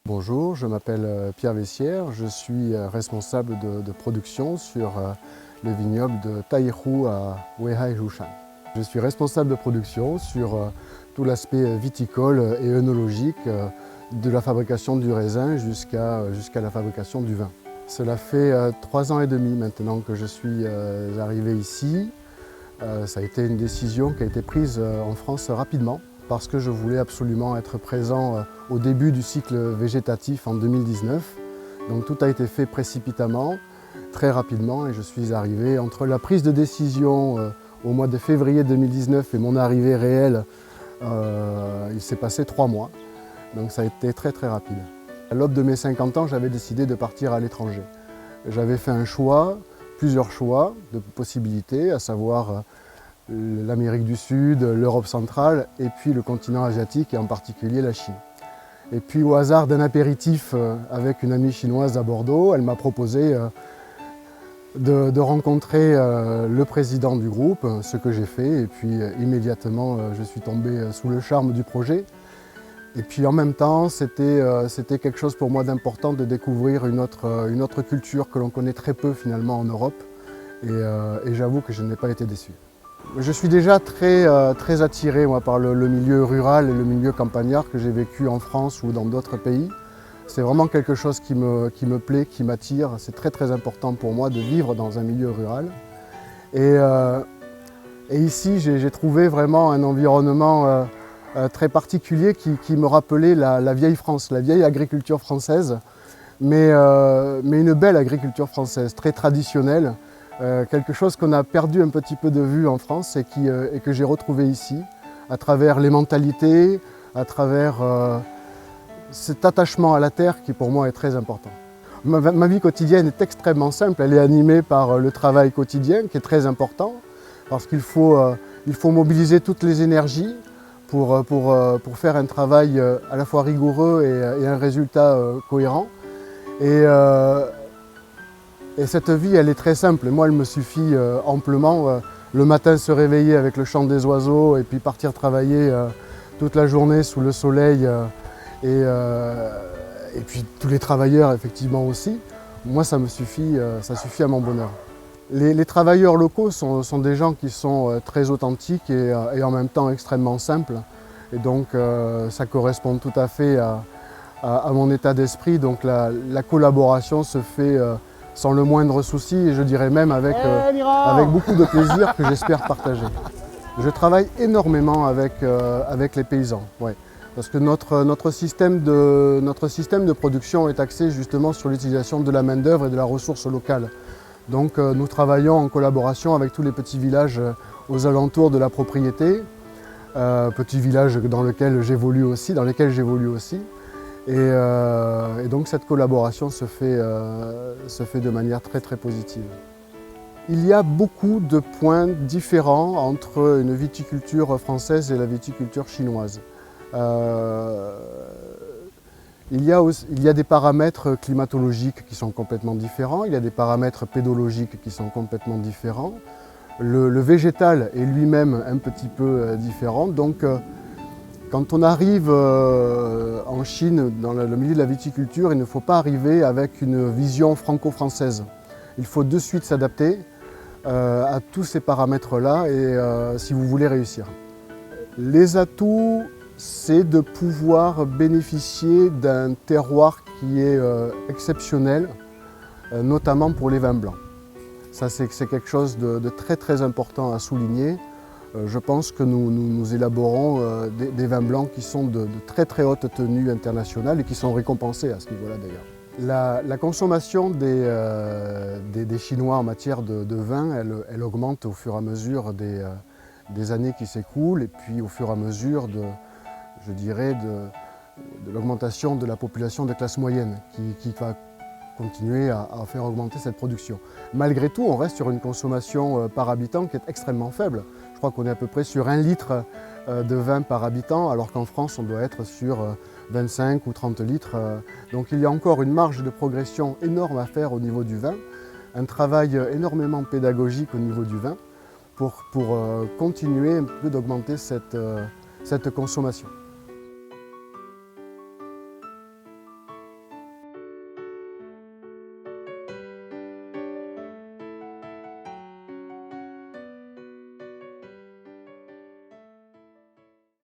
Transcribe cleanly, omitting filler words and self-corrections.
Bonjour, je m'appelle Pierre Vessière, je suis responsable de production sur le vignoble de Taihu à Weihai Jushan. Je suis responsable de production sur tout l'aspect viticole et œnologique de la fabrication du raisin jusqu'à la fabrication du vin. Cela fait 3 ans et demi maintenant que je suis arrivé ici. Ça a été une décision qui a été prise en France rapidement, parce que je voulais absolument être présent au début du cycle végétatif en 2019. Donc tout a été fait précipitamment, très rapidement, et je suis arrivé entre la prise de décision au mois de février 2019 et mon arrivée réelle, il s'est passé 3 mois. Donc ça a été très rapide. À l'aube de mes 50 ans, j'avais décidé de partir à l'étranger. J'avais fait un choix, plusieurs choix de possibilités, à savoir l'Amérique du Sud, l'Europe centrale et puis le continent asiatique et en particulier la Chine. Et puis au hasard d'un apéritif avec une amie chinoise à Bordeaux, elle m'a proposé de rencontrer le président du groupe, ce que j'ai fait, et puis immédiatement je suis tombé sous le charme du projet. Et puis en même temps, c'était quelque chose pour moi d'important de découvrir une autre culture que l'on connaît très peu finalement en Europe, et j'avoue que je n'ai pas été déçu. Je suis déjà très attiré moi, par le milieu rural et le milieu campagnard que j'ai vécu en France ou dans d'autres pays. C'est vraiment quelque chose qui me plaît, qui m'attire. C'est très important pour moi de vivre dans un milieu rural. Et ici, j'ai trouvé vraiment un environnement très particulier qui me rappelait la vieille France, la vieille agriculture française, mais une belle agriculture française, très traditionnelle. Quelque chose qu'on a perdu un petit peu de vue en France et que j'ai retrouvé ici, à travers les mentalités, à travers cet attachement à la terre qui pour moi est très important. Ma vie quotidienne est extrêmement simple, elle est animée par le travail quotidien qui est très important, parce qu'il faut mobiliser toutes les énergies pour faire un travail à la fois rigoureux et un résultat cohérent. Et cette vie, elle est très simple. Moi, elle me suffit amplement. Le matin, se réveiller avec le chant des oiseaux et puis partir travailler toute la journée sous le soleil. Et puis tous les travailleurs, effectivement, aussi. Moi, ça suffit à mon bonheur. Les travailleurs locaux sont des gens qui sont très authentiques et en même temps extrêmement simples. Et donc, ça correspond tout à fait à mon état d'esprit. Donc, la collaboration se fait sans le moindre souci et je dirais même avec beaucoup de plaisir que j'espère partager. Je travaille énormément avec les paysans, ouais, parce que notre système de production est axé justement sur l'utilisation de la main-d'œuvre et de la ressource locale. Donc nous travaillons en collaboration avec tous les petits villages aux alentours de la propriété, petits villages dans lesquels j'évolue aussi. Et donc cette collaboration se fait de manière très positive. Il y a beaucoup de points différents entre une viticulture française et la viticulture chinoise. Il y a des paramètres climatologiques qui sont complètement différents, il y a des paramètres pédologiques qui sont complètement différents. Le végétal est lui-même un petit peu différent. Donc, quand on arrive en Chine, dans le milieu de la viticulture, il ne faut pas arriver avec une vision franco-française. Il faut de suite s'adapter à tous ces paramètres-là si vous voulez réussir. Les atouts, c'est de pouvoir bénéficier d'un terroir qui est exceptionnel, notamment pour les vins blancs. Ça, c'est quelque chose de très important à souligner. Je pense que nous élaborons des vins blancs qui sont de très haute tenue internationale et qui sont récompensés à ce niveau-là d'ailleurs. La consommation des Chinois en matière de vin, elle augmente au fur et à mesure des années qui s'écoulent et puis au fur et à mesure de l'augmentation de la population de classe moyenne qui va continuer à faire augmenter cette production. Malgré tout, on reste sur une consommation par habitant qui est extrêmement faible. Je crois qu'on est à peu près sur 1 litre de vin par habitant, alors qu'en France, on doit être sur 25 ou 30 litres. Donc il y a encore une marge de progression énorme à faire au niveau du vin, un travail énormément pédagogique au niveau du vin pour continuer un peu d'augmenter cette consommation.